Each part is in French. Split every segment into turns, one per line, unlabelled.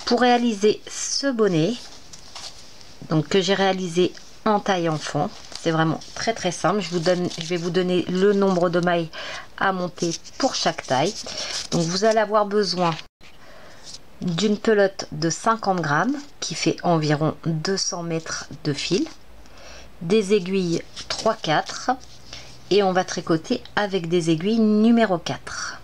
Pour réaliser ce bonnet, donc que j'ai réalisé en taille enfant, c'est vraiment très simple. Je vais vous donner le nombre de mailles à monter pour chaque taille. Donc vous allez avoir besoin d'une pelote de 50 grammes qui fait environ 200 mètres de fil, des aiguilles 3-4 et on va tricoter avec des aiguilles numéro 4.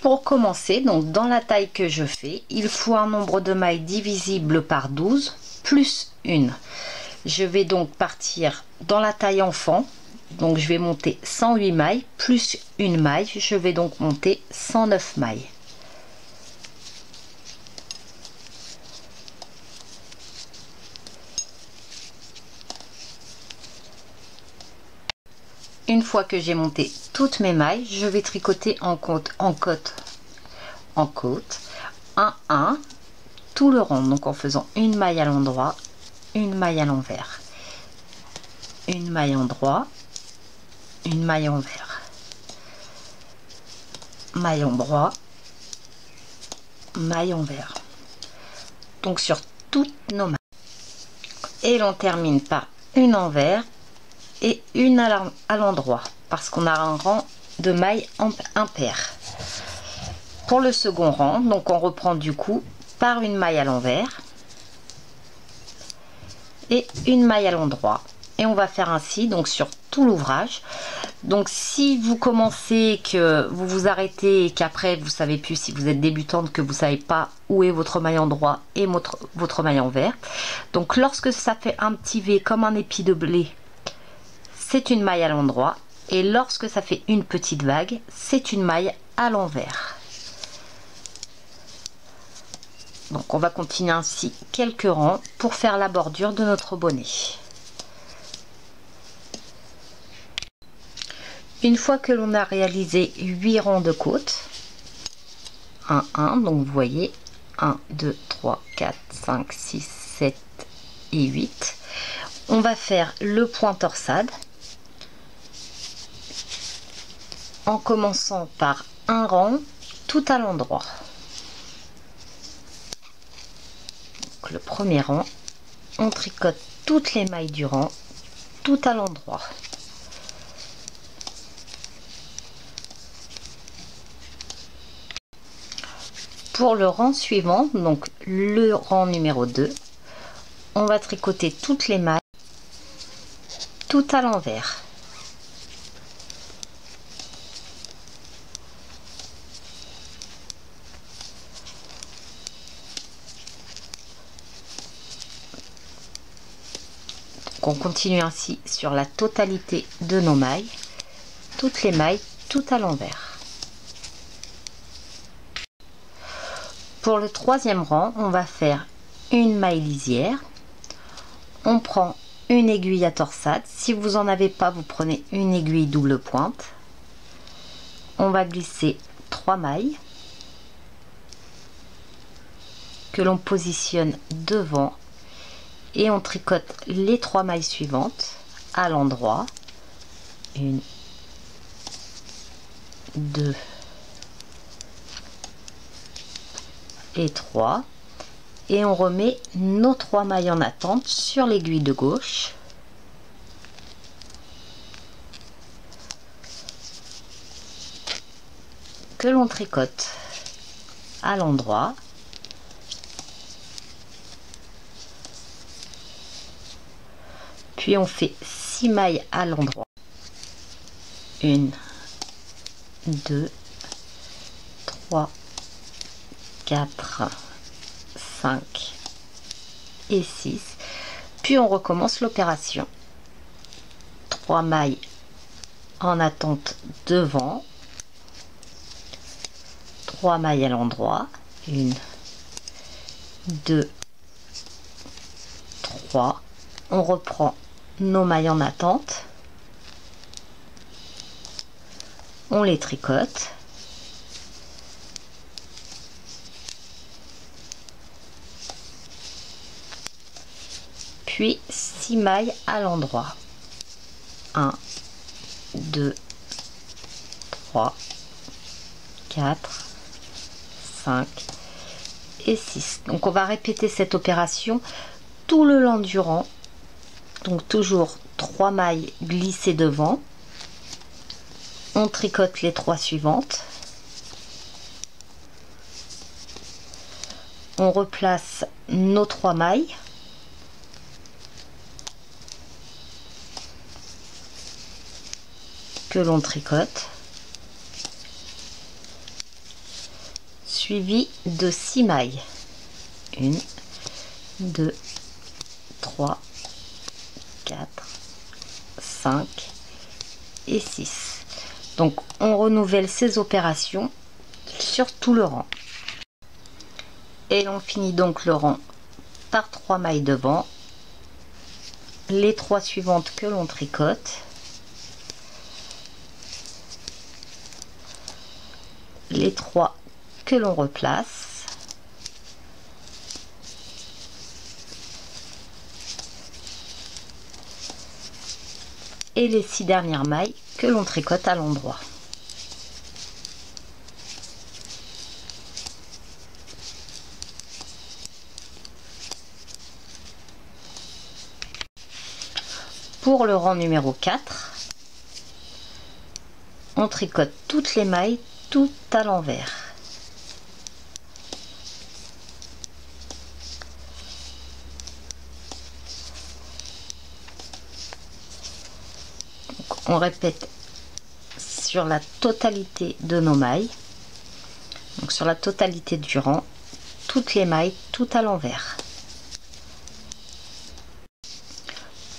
Pour commencer, donc dans la taille que je fais, il faut un nombre de mailles divisible par 12 plus 1. Je vais donc partir dans la taille enfant, donc je vais monter 108 mailles plus une maille, je vais donc monter 109 mailles. Une fois que j'ai monté toutes mes mailles, je vais tricoter en côte, un, tout le rond, donc en faisant une maille à l'endroit, une maille à l'envers, une maille en droit, une maille envers, maille en droit, maille envers. Donc sur toutes nos mailles. Et l'on termine par une envers et une à l'endroit parce qu'on a un rang de mailles impair. Pour le second rang, donc on reprend du coup par une maille à l'envers et une maille à l'endroit et on va faire ainsi donc sur tout l'ouvrage. Donc si vous commencez, que vous vous arrêtez et qu'après vous savez plus, si vous êtes débutante, que vous savez pas où est votre maille endroit et votre maille envers, donc lorsque ça fait un petit V comme un épi de blé, c'est une maille à l'endroit, et lorsque ça fait une petite vague, c'est une maille à l'envers. Donc on va continuer ainsi quelques rangs pour faire la bordure de notre bonnet. Une fois que l'on a réalisé 8 rangs de côte, 1, donc vous voyez 1, 2, 3, 4, 5, 6, 7 et 8, on va faire le point torsade en commençant par un rang tout à l'endroit. Le premier rang, on tricote toutes les mailles du rang tout à l'endroit. Pour le rang suivant, donc le rang numéro 2, on va tricoter toutes les mailles tout à l'envers. On continue ainsi sur la totalité de nos mailles, toutes les mailles tout à l'envers. Pour le troisième rang, on va faire une maille lisière. On prend une aiguille à torsade. Si vous en avez pas, vous prenez une aiguille double pointe. On va glisser 3 mailles que l'on positionne devant. Et on tricote les 3 mailles suivantes à l'endroit. 1, 2 et 3. Et on remet nos 3 mailles en attente sur l'aiguille de gauche. Que l'on tricote à l'endroit. Puis on fait 6 mailles à l'endroit. 1, 2, 3, 4, 5 et 6. Puis on recommence l'opération. 3 mailles en attente devant. 3 mailles à l'endroit. 1, 2, 3. On reprend nos mailles en attente, on les tricote, puis 6 mailles à l'endroit. 1, 2, 3, 4, 5 et 6. Donc on va répéter cette opération tout le long du rang. Donc toujours 3 mailles glissées devant. On tricote les 3 suivantes. On replace nos 3 mailles. Que l'on tricote. Suivi de 6 mailles. 1, 2, 3, 4, 5 et 6. Donc on renouvelle ces opérations sur tout le rang. Et on finit donc le rang par 3 mailles devant, les 3 suivantes que l'on tricote, les 3 que l'on replace, et les 6 dernières mailles que l'on tricote à l'endroit. Pour le rang numéro 4, on tricote toutes les mailles tout à l'envers. On répète sur la totalité de nos mailles, donc sur la totalité du rang, toutes les mailles tout à l'envers.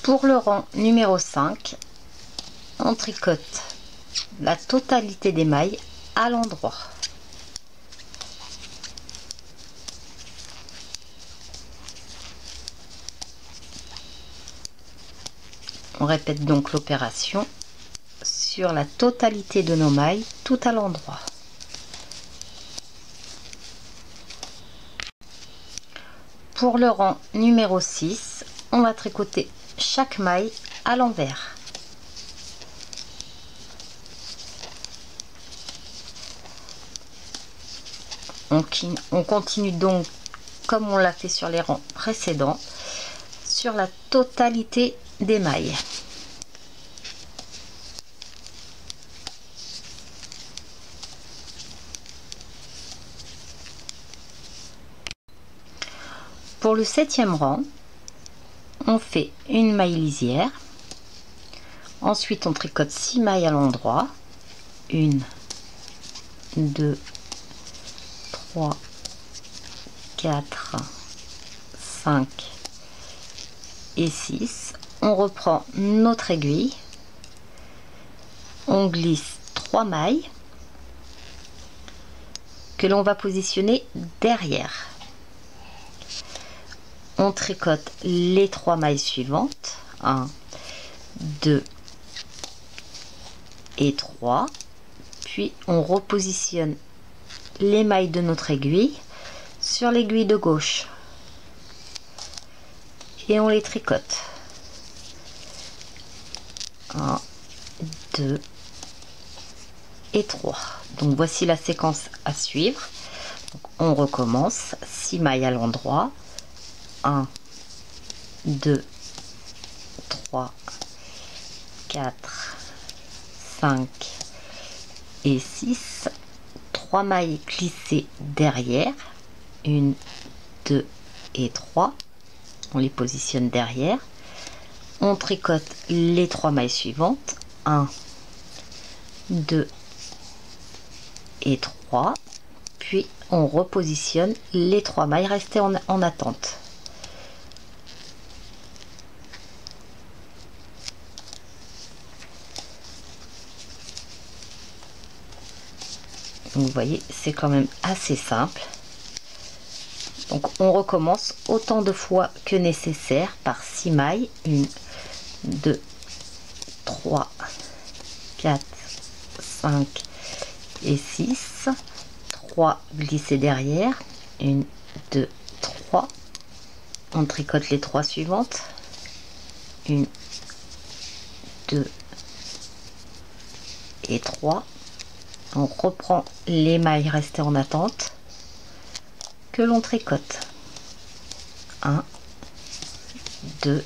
Pour le rang numéro 5, on tricote la totalité des mailles à l'endroit. On répète donc l'opération sur la totalité de nos mailles tout à l'endroit. Pour le rang numéro 6, on va tricoter chaque maille à l'envers. On continue donc comme on l'a fait sur les rangs précédents, sur la totalité des mailles. Pour le 7e rang, on fait une maille lisière. Ensuite, on tricote 6 mailles à l'endroit. 1, 2, 3, 4, 5 et 6. On reprend notre aiguille. On glisse 3 mailles que l'on va positionner derrière. On tricote les 3 mailles suivantes, 1, 2 et 3, puis on repositionne les mailles de notre aiguille sur l'aiguille de gauche et on les tricote. 1, 2 et 3. Donc voici la séquence à suivre. Donc, on recommence, 6 mailles à l'endroit. 1, 2, 3, 4, 5 et 6. 3 mailles glissées derrière. 1, 2 et 3. On les positionne derrière. On tricote les 3 mailles suivantes. 1, 2 et 3. Puis on repositionne les 3 mailles restées en attente. Donc vous voyez, c'est quand même assez simple. Donc on recommence autant de fois que nécessaire par 6 mailles. 1, 2, 3, 4, 5 et 6. 3 glissées derrière. 1, 2, 3. On tricote les 3 suivantes. 1, 2 et 3. On reprend les mailles restées en attente. que l'on tricote. 1, 2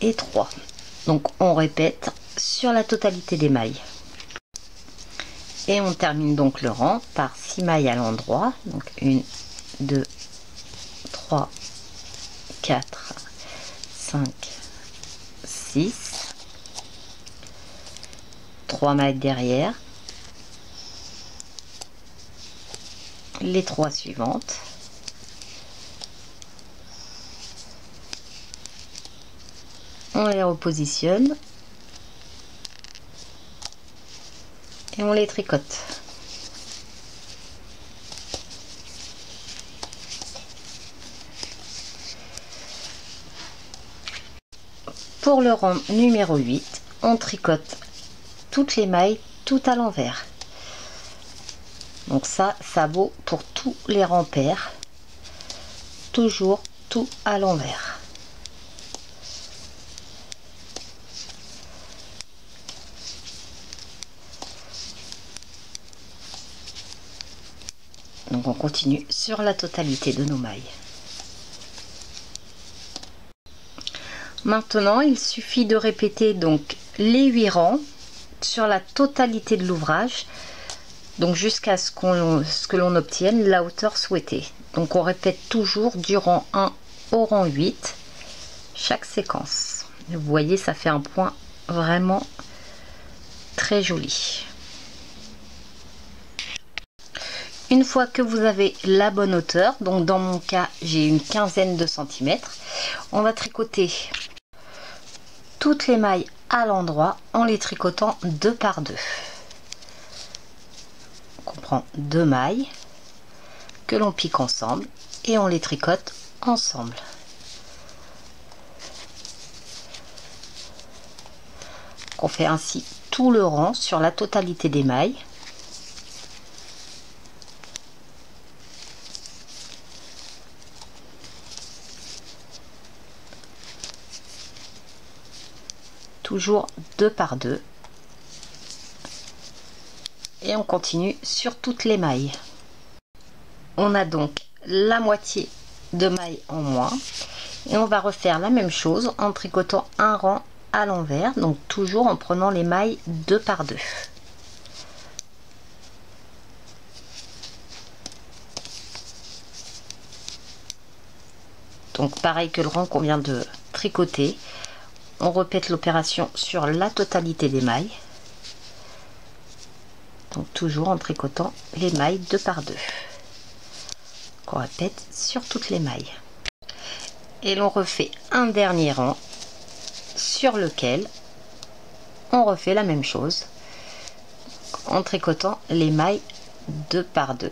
et 3. Donc on répète sur la totalité des mailles. Et on termine donc le rang par 6 mailles à l'endroit. Donc 1, 2, 3, 4, 5, 6. 3 mailles derrière. Les 3 suivantes. On les repositionne. Et on les tricote. Pour le rang numéro 8, on tricote toutes les mailles tout à l'envers. Donc ça vaut pour tous les rangs pairs. Toujours tout à l'envers. Donc on continue sur la totalité de nos mailles. Maintenant, il suffit de répéter donc les 8 rangs sur la totalité de l'ouvrage, donc jusqu'à ce que l'on obtienne la hauteur souhaitée. Donc on répète toujours du rang 1 au rang 8 chaque séquence. Vous voyez, ça fait un point vraiment très joli. Une fois que vous avez la bonne hauteur, donc dans mon cas j'ai une quinzaine de centimètres, on va tricoter toutes les mailles à l'endroit en les tricotant 2 par 2. On prend 2 mailles que l'on pique ensemble et on les tricote ensemble. On fait ainsi tout le rang sur la totalité des mailles. Toujours 2 par 2 et on continue sur toutes les mailles. On a donc la moitié de mailles en moins et on va refaire la même chose en tricotant un rang à l'envers, donc toujours en prenant les mailles 2 par 2. Donc pareil que le rang qu'on vient de tricoter, on répète l'opération sur la totalité des mailles. Donc toujours en tricotant les mailles 2 par 2. On répète sur toutes les mailles. Et l'on refait un dernier rang sur lequel on refait la même chose en tricotant les mailles 2 par 2.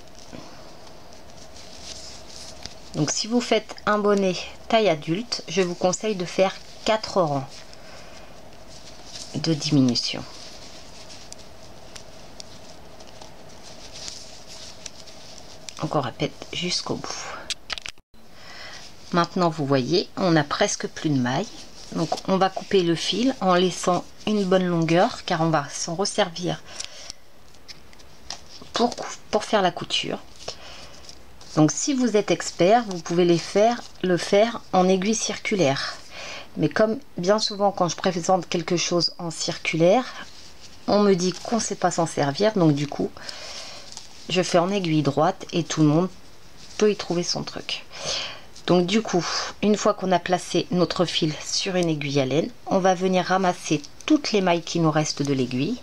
Donc si vous faites un bonnet taille adulte, je vous conseille de faire 4 rangs de diminution. Donc on répète jusqu'au bout. Maintenant vous voyez, on a presque plus de mailles. Donc on va couper le fil en laissant une bonne longueur car on va s'en resservir pour faire la couture. Donc si vous êtes expert, vous pouvez le faire en aiguille circulaire. Mais comme bien souvent quand je présente quelque chose en circulaire, on me dit qu'on ne sait pas s'en servir, donc du coup je fais en aiguille droite et tout le monde peut y trouver son truc. Donc du coup, une fois qu'on a placé notre fil sur une aiguille à laine, on va venir ramasser toutes les mailles qui nous restent de l'aiguille.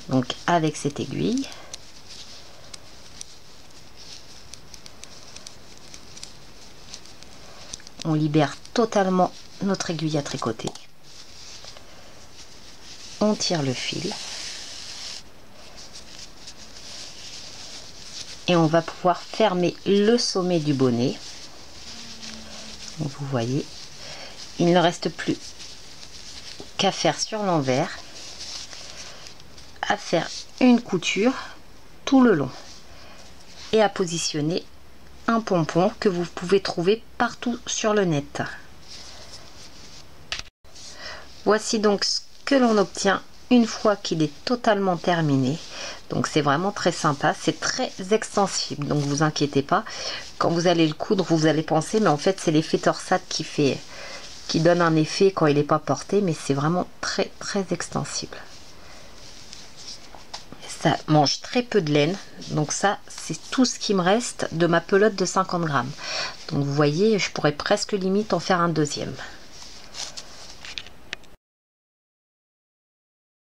Donc avec cette aiguille, on libère totalement notre aiguille à tricoter. On tire le fil. Et on va pouvoir fermer le sommet du bonnet. Donc vous voyez, il ne reste plus qu'à faire sur l'envers, à faire une couture tout le long et à positionner un pompon que vous pouvez trouver partout sur le net. Voici donc ce que l'on obtient une fois qu'il est totalement terminé. Donc c'est vraiment très sympa, c'est très extensible, donc vous inquiétez pas. Quand vous allez le coudre, vous allez penser, mais en fait c'est l'effet torsade qui donne un effet quand il n'est pas porté, mais c'est vraiment très très extensible. Ça mange très peu de laine, donc ça c'est tout ce qui me reste de ma pelote de 50 grammes. Donc vous voyez, je pourrais presque limite en faire un deuxième.